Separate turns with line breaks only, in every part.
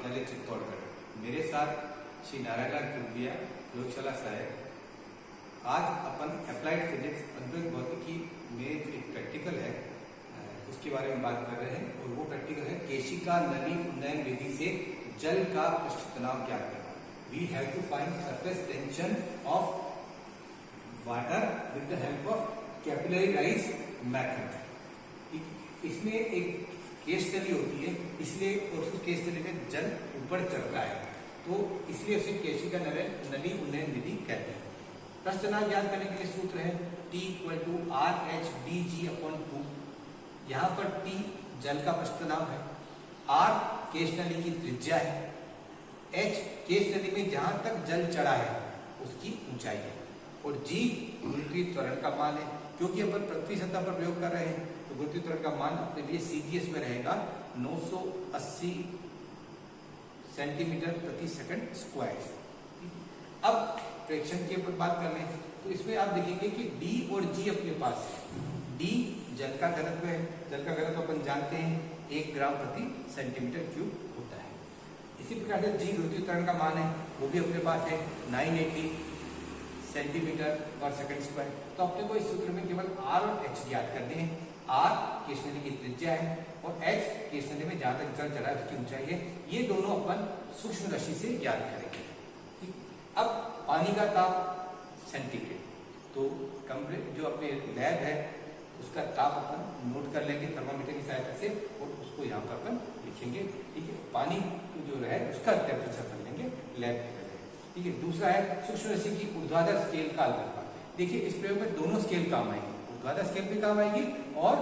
महाविद्यालय चित्तौड़गढ़। मेरे साथ श्री नारायण कुंबिया प्रयोगशाला सहायक। आज अपन अप्लाइड फिजिक्स अद्वैत भौतिकी में जो एक प्रैक्टिकल है उसके बारे में बात कर रहे हैं, और वो प्रैक्टिकल है केशिका नली उन्नयन विधि से जल का पृष्ठ तनाव ज्ञात करना। We have to find surface tension of water with the help of capillary rise method. इसमें एक केस स्टडी होती है, इसलिए उस केस स्टडी में जल ऊपर चढ़ता है, तो इसलिए उसे केशिका नली उन्नयन विधि कहते हैं। पृष्ठ तनाव ज्ञात करने के लिए सूत्र है T = RH/dg/2। यहाँ पर T जल का पृष्ठ तनाव है, R केश नली की त्रिज्या है, H केश नली में जहां तक जल चढ़ा है उसकी ऊंचाई है, और G गुरुत्वीय त्वरण का मान है। क्योंकि अपन पृथ्वी सतह पर प्रयोग कर रहे हैं तो गुरुत्वीय त्वरण का मान अपने लिए CGS में रहेगा 980 सेंटीमीटर प्रति सेकंड स्क्वायर। अब प्रेक्षण की ऊपर बात कर लें तो इसमें आप देखेंगे कि D और G अपने पास है। D जल का घनत्व है, जल का घनत्व अपन जानते हैं 1 ग्राम प्रति सेंटीमीटर क्यूब होता है। इसी प्रकार से G गुरुत्वीय त्वरण का मान है, वो भी अपने पास है 980 सेंटीमीटर पर सेकंड स्क्वायर। तो अपने को इस सूत्र में केवल R और H ज्ञात करने हैं। R केश नली की त्रिज्या है और H केश नली में जहां तक जल चढ़ा है उसकी ऊंचाई है। ये दोनों अपन सूक्ष्म रश्मि से ज्ञात करेंगे। अब पानी का ताप सेंटीग्रेड, तो जो अपने लैब है उसका ताप अपन नोट कर लेंगे थर्मामीटर की सहायता से, और उसको यहाँ पर अपन लिखेंगे। ठीक है, पानी जो है उसका टेम्परेचर कर लेंगे लैब के बजाय। ठीक है, दूसरा है सूक्ष्म रश्मि की ऊर्ध्वाधर स्केल का अल्पतमांक। देखिए इस प्रयोग में दोनों स्केल काम आएंगे, ऊर्ध्वाधर स्केल भी काम आएगी और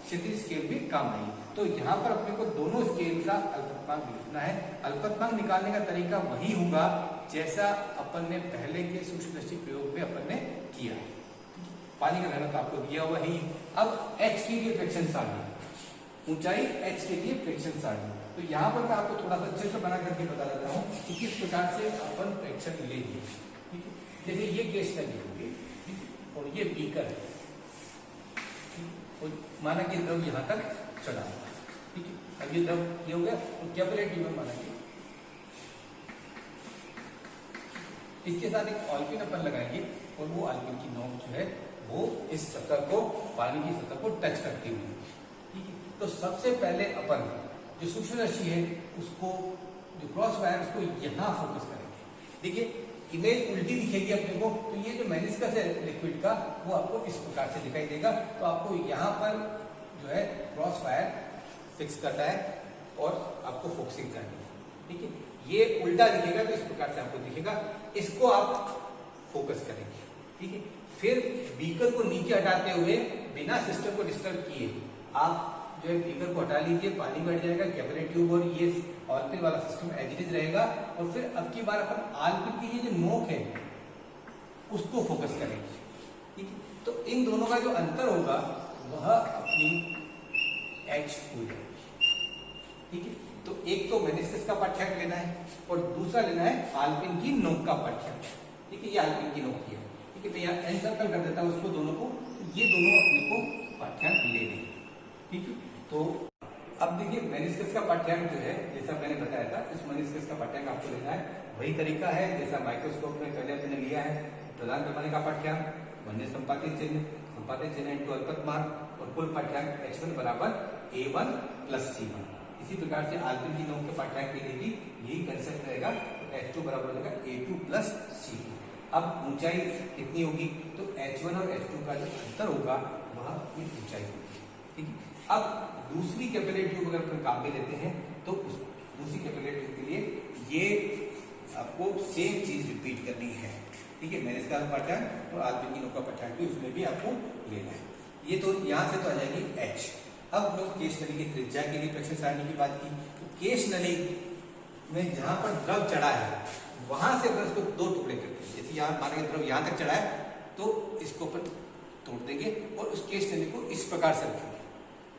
क्षैतिज स्केल भी काम आएगी। तो यहाँ पर अपने को दोनों स्केल का अल्पतमांक लिखना है। अल्पतमांक निकालने का तरीका वही होगा जैसा अपन ने पहले के सूक्ष्म रश्मि प्रयोग में अपन ने किया है। पानी का घनत्व आपको दिया हुआ ही। अब H के लिए फ्रैक्शन सारणी, ऊंचाई H के लिए फ्रैक्शन सारणी। तो यहाँ पर मैं आपको थोड़ा सा चित्र बना करके बता देता हूँ कि किस प्रकार से अपन फ्रैक्शन लेंगे। ठीक है, जैसे ये केस नली होगी और ये बीकर है, और माना कि द्रव यहाँ तक चढ़ा हुआ। ठीक है, अब ये द्रव ये हो गया और कैपिलरी ट्यूब में माना कि इसके साथ एक ऑलपिन अपन लगाएंगे, और वो ऑलपिन की नोक जो है वो इस सतह को, पानी की सतह को टच करती हुई। ठीक है, तो सबसे पहले अपन जो सूक्ष्म रश्मि है उसको, जो क्रॉस वायर, उसको यहाँ फोकस करेंगे। देखिए इमेज उल्टी दिखेगी अपने को, तो ये जो मेनिस्कस है लिक्विड का वो आपको इस प्रकार से दिखाई देगा। तो आपको यहाँ पर जो है क्रॉस वायर फिक्स करना है और आपको फोकसिंग करनी है। ठीक है, ये उल्टा दिखेगा तो इस प्रकार से आपको दिखेगा, इसको आप फोकस करेंगे। ठीक है, फिर बीकर को नीचे हटाते हुए बिना सिस्टम को डिस्टर्ब किए आप जो है बीकर को हटा लीजिए, पानी बैठ जाएगा, कैपिलरी ट्यूब और ये ऑलपिन वाला सिस्टम एज इट इज रहेगा। और फिर अब की बार अपन ऑलपिन की ये जो नोक है उसको फोकस करेंगे। ठीक है, तो इन दोनों का जो अंतर होगा वह अपनी H हो जाएगी। ठीक है, तो एक तो मेनिस्कस का पाठ्यांक लेना है और दूसरा लेना है ऑलपिन की नोक का पाठ्यांक। ठीक है, ये ऑलपिन की नोक है। ठीक है, तो यहाँ एन सर्कल कर देता है उसको दोनों को, ये दोनों अपने को पाठ्यांक ले लेंगे। ठीक है, तो अब देखिए मेनिस्कस का पाठ्यांक जो है जैसा मैंने बताया था, इस मेनिस्कस का पाठ्यांक आपको लेना है। वही तरीका है जैसा माइक्रोस्कोप में पहले अपने लिया है। प्रदान पैमाने का पाठ्यांक, वन्य संपातित चिन्ह इंटू अल्पतमांक, और कुल पाठ्यांक H1 बराबर A1 + C1। इसी प्रकार से ऑलपिन की नोक के पाठ्यांक के लिए भी यही कंसेप्ट रहेगा। तो H2 बराबर हो जाएगा A2 + C2। अब ऊंचाई कितनी होगी, तो H1 और H2 का जो अंतर होगा वह अपनी ऊंचाई होगी। ठीक है, अब दूसरी कैपिलरी ट्यूब अगर अपन काम में लेते हैं तो उस दूसरी कैपिलरी ट्यूब के लिए ये आपको सेम चीज रिपीट करनी है। ठीक है, मेनिस्कस का पाठ्यांक और ऑलपिन की नोक का पाठ्यांक भी उसमें भी आपको लेना है। ये तो यहाँ से तो आ जाएगी H। अब हम लोग केश नली की त्रिज्या के लिए फ्रैक्शन सारणी की बात की, तो केश नली में जहां पर द्रव चढ़ा है वहां से अपन इसको दो टुकड़े करते हैं। जैसे यहाँ मान लीजिए द्रव यहाँ तक चढ़ा है तो इसको अपन तोड़ देंगे और उस केश नली को इस प्रकार से रखेंगे।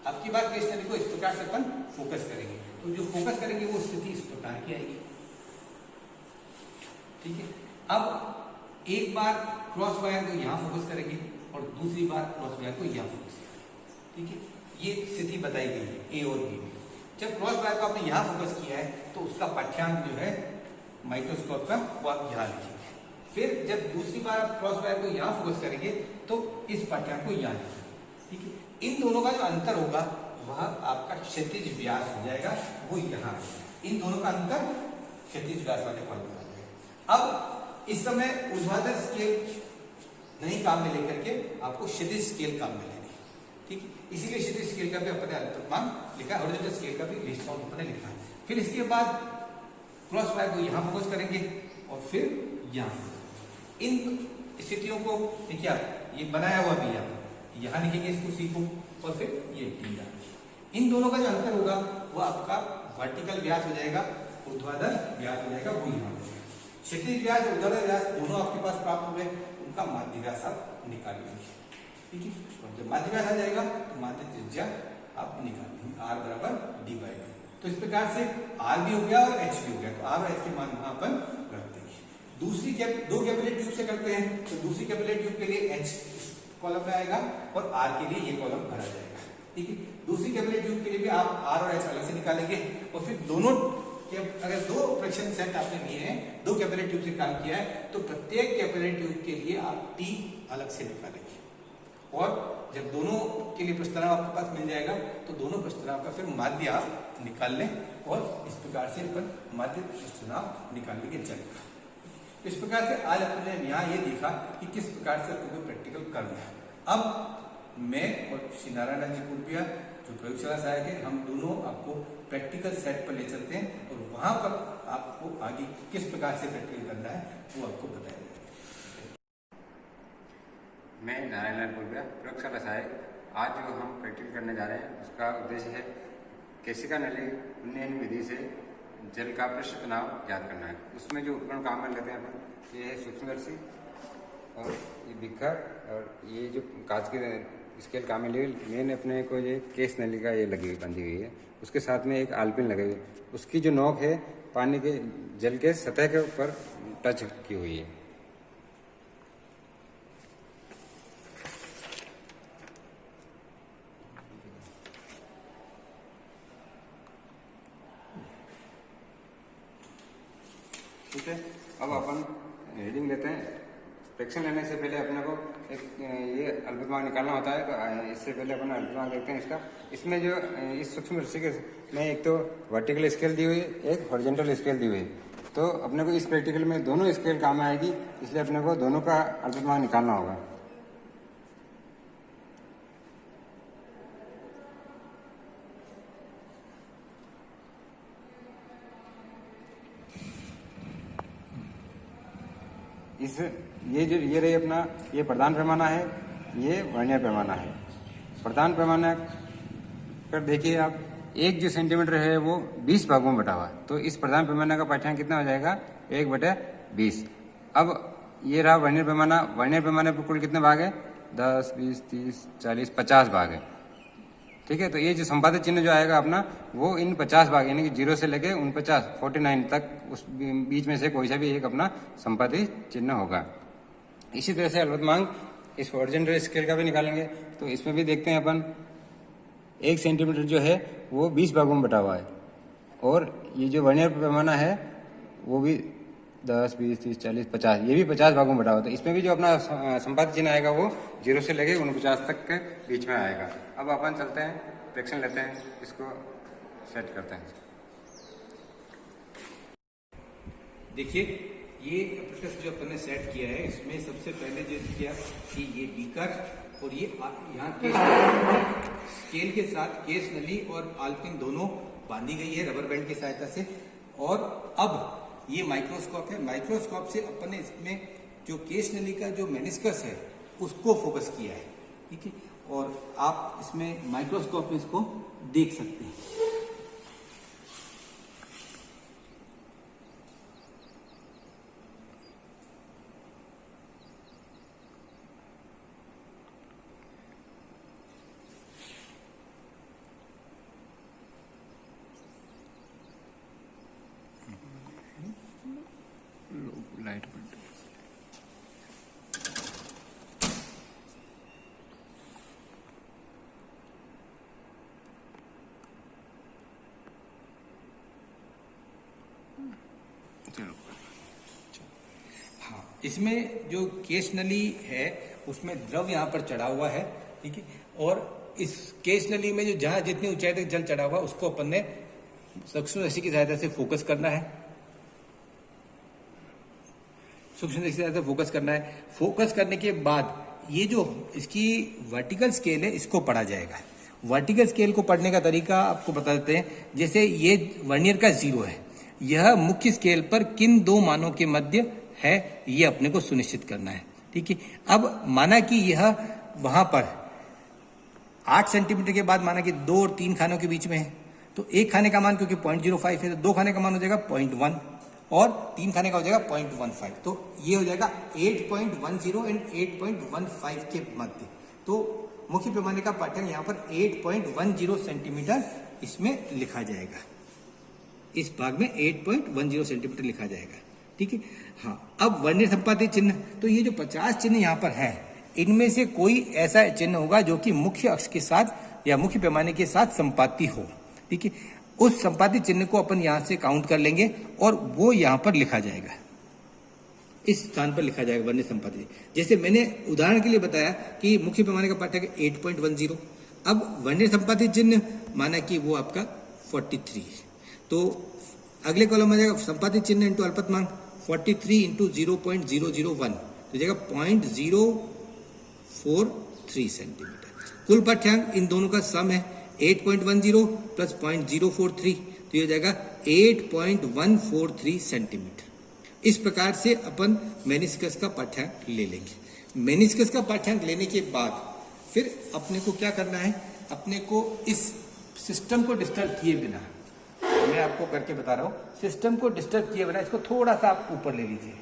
अब की बार केस स्टडी को इस प्रकार से अपन फोकस करेंगे, तो जो फोकस करेंगे वो स्थिति इस प्रकार की आएगी। ठीक है, अब एक बार क्रॉस वायर को यहाँ फोकस करेंगे और दूसरी बार क्रॉस वायर को यहाँ फोकस करेंगे। ठीक है, ये स्थिति बताई गई है ए और बी में। जब क्रॉस वायर को आपने यहाँ फोकस किया है तो उसका पाठ्यांक जो है माइक्रोस्कोप का वो आप यहाँ लिखेंगे। फिर जब दूसरी बार आप क्रॉस वायर को यहाँ फोकस करेंगे तो इस पाठ्यांक को यहाँ लिखेंगे। ठीक है, इन दोनों का जो अंतर होगा वह आपका क्षैतिज व्यास हो जाएगा, वो यहाँ इन दोनों का अंतर क्षैतिज व्यास वाले कॉलम में आ जाएगा। अब इस समय ऊर्ध्वाधर स्केल नहीं काम में लेकर के आपको क्षैतिज स्केल काम में लेनी है। ठीक है, इसीलिए क्षैतिज स्केल का भी अपने अल्पतमांक लिखा है, हॉरिजॉन्टल स्केल का भी लिस्ट काउंट अपने लिखा है। फिर इसके बाद क्रॉस वायर को यहाँ फोकस करेंगे और फिर यहाँ इन स्थितियों को देखिए आप ये बनाया हुआ भी यहाँ लिखेंगे इसको सी को और फिर ये डी। इन दोनों का जो अंतर होगा वो आपका वर्टिकल व्यास हो जाएगा, ऊर्ध्वाधर व्यास हो जाएगा, वो यहाँ क्षैतिज व्यास ऊर्ध्वाधर व्यास दोनों आपके पास प्राप्त हो गए, उनका माध्य व्यास आप निकाल लेंगे। ठीक है, और जब माध्य व्यास आ जाएगा तो माध्य त्रिज्या आप निकाल लेंगे r बराबर d/2। तो इस प्रकार से r भी हो गया और h भी हो गया, तो r और h के मान वहां अपन रख देंगे। दूसरी दो कैपिलरी ट्यूब से करते हैं तो दूसरी कैपिलरी ट्यूब के लिए h कॉलम में आएगा और r के लिए ये कॉलम भरा जाएगा। ठीक है, दूसरी कैपिलरी ट्यूब के लिए भी आप r और h अलग से निकालेंगे और फिर दोनों अगर दो फ्रैक्शन सेट आपने लिए हैं, दो कैपिलरी ट्यूब से काम किया है तो प्रत्येक कैपिलरी ट्यूब के लिए आप t अलग से निकालेंगे और जब दोनों के लिए प्रस्ताव आपके पास मिल जाएगा तो दोनों प्रस्ताव का फिर माध्य आप निकाल लें और इस प्रकार से अपन माध्य प्रस्ताव निकालने के चलेगा। इस प्रकार से आज अपने यहाँ ये देखा कि किस प्रकार से आपको प्रैक्टिकल करना है। अब मैं और श्री नारायण जी कुलपिया जो प्रयोगशाला से आए थे, हम दोनों आपको प्रैक्टिकल सेट पर ले चलते हैं और वहां पर आपको आगे किस प्रकार से प्रैक्टिकल करना है वो आपको बताया जाएगा।
मैं नारायण कुलपिया प्रयोगशाला से आए। आज जो हम प्रैक्टिकल करने जा रहे हैं उसका उद्देश्य है केशिका नली उन्नयन विधि से जल का पृष्ठ तनाव ज्ञात करना है। उसमें जो उपकरण काम में लेते हैं अपन, ये है सूक्ष्मदर्शी और ये बिखर और ये जो कांच की स्केल काम में लिए मेन अपने को ये केस नली का ये लगी बंधी हुई है, उसके साथ में एक आलपिन लगे हुई है, उसकी जो नोक है पानी के जल के सतह के ऊपर टच की हुई है। ठीक है, अब अपन रीडिंग लेते हैं। फ्रैक्शन लेने से पहले अपने को एक ये अल्पतमांक निकालना होता है, तो इससे पहले अपन अल्पतमांक देखते हैं इसका। इसमें जो इस सूक्ष्मदर्शी के में एक तो वर्टिकल स्केल दी हुई है, एक हॉरिजॉन्टल स्केल दी हुई है, तो अपने को इस प्रैक्टिकल में दोनों स्केल काम आएगी, इसलिए अपने को दोनों का अल्पतमांक निकालना होगा। ये रही अपना ये प्रधान पैमाना है, ये वर्नियर पैमाना है। प्रधान पैमाना पर देखिए आप, एक जो सेंटीमीटर है वो 20 भागों में बटा हुआ है, तो इस प्रधान पैमाना का पाठ्यांक कितना हो जाएगा 1/20। अब ये रहा वर्नियर पैमाना। वर्नियर पैमाने पर कुल कितने भाग है 10, 20, 30, 40, 50 भाग है। ठीक है, तो ये जो संपादित चिन्ह जो आएगा अपना वो इन 50 भाग यानी कि 0 से लेके 49 तक उस बीच में से कोई सा भी एक अपना संपादित चिन्ह होगा। इसी तरह से अल्पतमांक इस हॉरिजॉन्टल स्केल का भी निकालेंगे, तो इसमें भी देखते हैं अपन 1 सेंटीमीटर जो है वो 20 भागों में बटा हुआ है और ये जो वर्नियर पैमाना है वो भी 10, 20, 30, 40, 50 ये भी 50 भागों में बटा हुआ है। तो इसमें भी जो अपना संपादित चिन्ह आएगा वो 0 से लेके 49 तक के बीच में आएगा। अब अपन चलते हैं, फ्रैक्शन लेते हैं, इसको सेट करते हैं।
देखिए ये एप्रेटस जो अपन ने सेट किया है, इसमें सबसे पहले जो किया कि ये बीकर और ये यहाँ स्केल के साथ केस नली और आल्पिन दोनों बांधी गई है रबर बैंड की सहायता से। और अब ये माइक्रोस्कोप है, माइक्रोस्कोप से अपन ने इसमें जो केस नली का जो मेनिस्कस है उसको फोकस किया है। ठीक है, और आप इसमें माइक्रोस्कोप में इसको देख सकते हैं।
लाइट चलो।
हाँ, इसमें जो केश नली है उसमें द्रव यहाँ पर चढ़ा हुआ है, ठीक है। और इस केश नली में जो जहाँ जितनी ऊंचाई तक जल चढ़ा हुआ है उसको अपन ने सूक्ष्मदर्शी की सहायता से फोकस करना है। सूक्ष्मदर्शी की सहायता से फोकस करना है। फोकस करने के बाद ये जो इसकी वर्टिकल स्केल है इसको पढ़ा जाएगा। वर्टिकल स्केल को पढ़ने का तरीका आपको बता देते हैं। जैसे ये वर्नियर का 0 है, यह मुख्य स्केल पर किन दो मानों के मध्य है ये अपने को सुनिश्चित करना है, ठीक है। अब माना कि यह वहां पर 8 सेंटीमीटर के बाद माना कि 2 और 3 खानों के बीच में है, तो एक खाने का मान क्योंकि 0.05 है तो 2 खाने का मान हो जाएगा 0.1 और 3 खाने का हो जाएगा 0.15। तो ये हो जाएगा 8.10 एंड 8.15 के मध्य। तो मुख्य पैमाने का पाठ्यांक यहाँ पर 8.10 सेंटीमीटर इसमें लिखा जाएगा। इस भाग में 8.10 सेंटीमीटर लिखा जाएगा, ठीक है। हाँ, अब वर्नियर संपाती चिन्ह, तो ये जो 50 चिन्ह यहाँ पर है इनमें से कोई ऐसा चिन्ह होगा जो कि मुख्य अक्ष के साथ या मुख्य पैमाने के साथ संपाती हो, ठीक है। उस संपाती चिन्ह को अपन यहाँ से काउंट कर लेंगे और वो यहाँ पर लिखा जाएगा, इस स्थान पर लिखा जाएगा वर्नियर संपाती। जैसे मैंने उदाहरण के लिए बताया कि मुख्य पैमाने का पाठ्यांक 8.10, अब वर्नियर संपाती चिन्ह माना कि वो आपका 43 है, तो अगले कॉलम में जाएगा संपाती चिन्ह इंटू अल्पतमांक 43 इंटू 0.001 तो जाएगा 0.043 सेंटीमीटर। कुल पाठ्यांक इन दोनों का सम है 8.10 प्लस 0.043 तो ये हो जाएगा 8.143 सेंटीमीटर। इस प्रकार से अपन मेनिस्कस का पाठ्यांक ले लेंगे। मेनिस्कस का पाठ्यांक लेने के बाद फिर अपने को क्या करना है, अपने को इस सिस्टम को डिस्टर्ब किए बिना, मैं आपको करके बता रहा हूं, सिस्टम को डिस्टर्ब किए बिना इसको थोड़ा सा आप ऊपर ले लीजिए,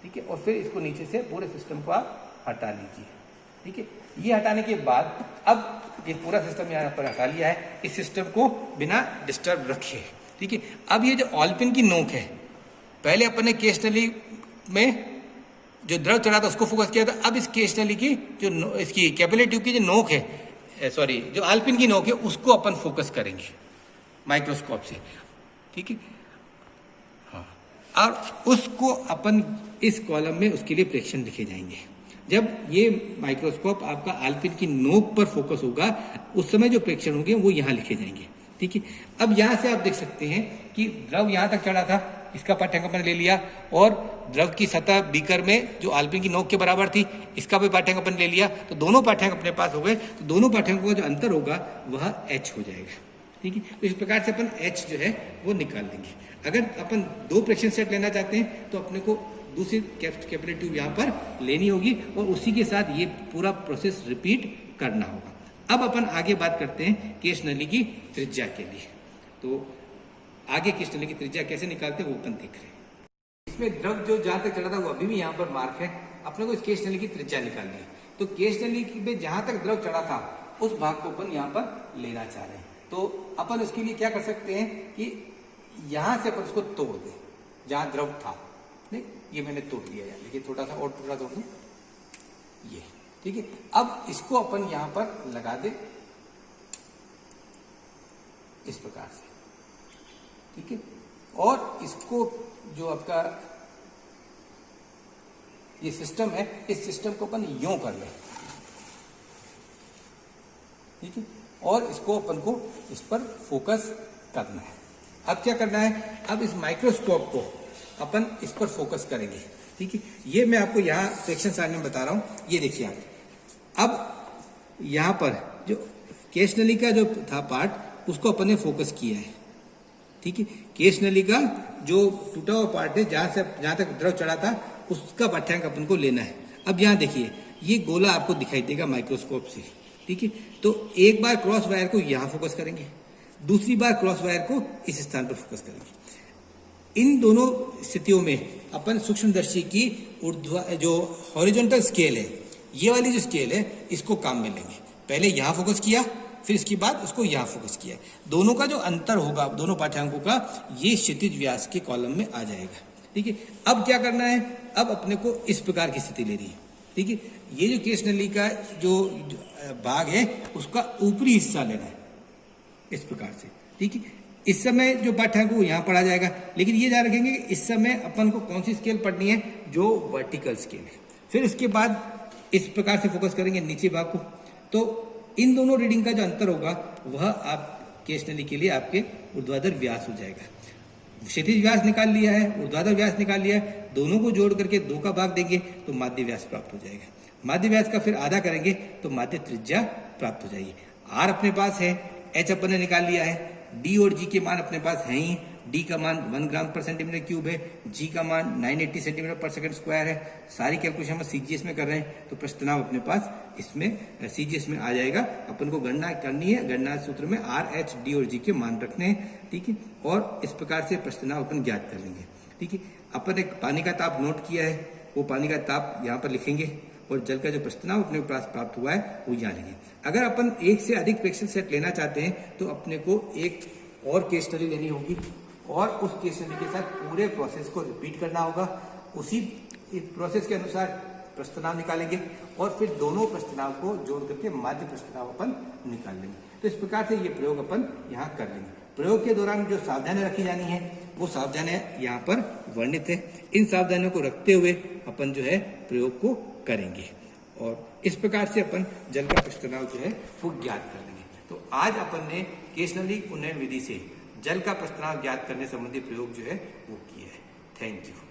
ठीक है। और फिर इसको नीचे से पूरे सिस्टम को आप हटा लीजिए, ठीक है। ये हटाने के बाद अब ये पूरा सिस्टम यहाँ पर हटा लिया है, इस सिस्टम को बिना डिस्टर्ब रखे, ठीक है। अब ये जो ऑलपिन की नोक है, पहले अपन ने केश नली में जो द्रव चढ़ा था उसको फोकस किया था। अब इस केश नली की जो इसकी कैपिलरी ट्यूब की जो नोक है, सॉरी जो ऑलपिन की नोक है उसको अपन फोकस करेंगे माइक्रोस्कोप से, ठीक है। हाँ, और उसको अपन इस कॉलम में उसके लिए प्रेक्षण लिखे जाएंगे। जब ये माइक्रोस्कोप आपका ऑलपिन की नोक पर फोकस होगा उस समय जो प्रेक्षण होंगे वो यहाँ लिखे जाएंगे, ठीक है। अब यहाँ से आप देख सकते हैं कि द्रव यहाँ तक चढ़ा था, इसका पाठ्यांक अपन ले लिया, और द्रव की सतह बीकर में जो ऑलपिन की नोक के बराबर थी इसका भी पाठ्यांक अपन ले लिया, तो दोनों पाठ्यांक अपने पास हो गए। तो दोनों पाठ्यांकों का जो अंतर होगा वह h हो जाएगा, ठीक है। तो इस प्रकार से अपन h जो है वो निकाल देंगे। अगर अपन 2 प्रेक्षण सेट लेना चाहते हैं तो अपने को दूसरी कैपिलरी ट्यूब यहाँ पर लेनी होगी और उसी के साथ ये पूरा प्रोसेस रिपीट करना होगा। अब अपन आगे बात करते हैं केश नली की त्रिज्या के लिए। तो आगे केश नली की त्रिज्या कैसे निकालते हैं वो अपन देख रहे हैं। इसमें द्रव जो जहां तक चला था वो अभी भी यहाँ पर मार्क है, अपने को इस केश नली की त्रिज्या निकालनी है। तो केश नली में जहां तक द्रव चढ़ा था उस भाग को अपन यहाँ पर लेना चाह रहे हैं। तो अपन उसके लिए क्या कर सकते हैं कि यहां से अपन उसको तोड़ दें जहां द्रव था। नहीं, ये मैंने तोड़ दिया यार, देखिए थोड़ा सा और टुकड़ा तोड़ दूं, ये ठीक है। अब इसको अपन यहां पर लगा दे इस प्रकार से, ठीक है। और इसको जो आपका ये सिस्टम है, इस सिस्टम को अपन यूं कर ले, ठीक है। और इसको अपन को इस पर फोकस करना है। अब क्या करना है, अब इस माइक्रोस्कोप को अपन इस पर फोकस करेंगे, ठीक है। ये मैं आपको यहाँ प्रेक्षण सारणी में बता रहा हूं, ये देखिए आप। अब यहाँ पर जो केश नली का जो था पार्ट उसको अपन ने फोकस किया है, ठीक है। केश नली का जो टूटा हुआ पार्ट है जहां तक द्रव चढ़ा था उसका पाठ्यांक अपन को लेना है। अब यहाँ देखिए ये गोला आपको दिखाई देगा माइक्रोस्कोप से, ठीक है। तो एक बार क्रॉस वायर को यहाँ फोकस करेंगे, दूसरी बार क्रॉस वायर को इस स्थान पर फोकस करेंगे। इन दोनों स्थितियों में अपन सूक्ष्मदर्शी की जो हॉरिजॉन्टल स्केल है, ये वाली जो स्केल है इसको काम में लेंगे। पहले यहाँ फोकस किया, फिर इसके बाद उसको यहाँ फोकस किया। दोनों का जो अंतर होगा दोनों पाठ्यांकों का, ये क्षितिज व्यास के कॉलम में आ जाएगा, ठीक है। अब क्या करना है, अब अपने को इस प्रकार की स्थिति लेनी है, ठीक है। ये जो केश नली का जो भाग है उसका ऊपरी हिस्सा लेना है इस प्रकार से, ठीक है। इस समय जो पाठ्यांक वो यहाँ पढ़ा जाएगा, लेकिन ये ध्यान रखेंगे कि इस समय अपन को कौन सी स्केल पढ़नी है, जो वर्टिकल स्केल है। फिर उसके बाद इस प्रकार से फोकस करेंगे नीचे भाग को। तो इन दोनों रीडिंग का जो अंतर होगा वह आप केस स्टडी के लिए आपके ऊर्ध्वाधर व्यास हो जाएगा। क्षैतिज व्यास निकाल लिया है, ऊर्ध्वाधर व्यास निकाल लिया है, दोनों को जोड़ करके 2 का भाग देंगे तो माध्य व्यास प्राप्त हो जाएगा। माध्य व्यास का फिर आधा करेंगे तो माध्य त्रिज्या प्राप्त हो जाएगी। आर अपने पास है, एच अपन ने निकाल लिया है, डी और जी के मान अपने पास हैं ही। डी का मान 1 ग्राम पर सेंटीमीटर क्यूब है, जी का मान 980 सेंटीमीटर पर सेकंड स्क्वायर है। सारी कैलकुलेशन हम सीजीएस में कर रहे हैं, तो प्रश्न तनाव अपने पास इसमें सीजीएस में आ जाएगा। अपन को गणना करनी है, गणना सूत्र में आर, एच, डी और जी के मान रखने हैं, ठीक है। और इस प्रकार से प्रश्न तनाव अपन ज्ञात कर लेंगे, ठीक है। अपन एक पानी का ताप नोट किया है, वो पानी का ताप यहाँ पर लिखेंगे और जल का जो प्रश्न तनाव अपने पास प्राप्त हुआ है वो यहाँ लिखेंगे। अगर अपन एक से अधिक प्रेक्षण सेट लेना चाहते हैं तो अपने को एक और केस स्टडी लेनी होगी और उस केस स्टडी के साथ पूरे प्रोसेस को रिपीट करना होगा। उसी प्रोसेस के अनुसार प्रश्न तनाव निकालेंगे और फिर दोनों प्रश्न तनाव को जोड़ करके माध्य प्रश्न तनाव अपन निकाल लेंगे। तो इस प्रकार से ये प्रयोग अपन यहाँ कर लेंगे। प्रयोग के दौरान जो सावधानियां रखी जानी है वो सावधानियां यहाँ पर वर्णित है। इन सावधानियों को रखते हुए अपन जो है प्रयोग को करेंगे और इस प्रकार से अपन जल का प्रश्न तनाव जो है वो ज्ञात कर लेंगे। तो आज अपन ने केशनली उन्नयन विधि से जल का प्रश्न तनाव ज्ञात करने संबंधी प्रयोग जो है वो किया है। Thank you.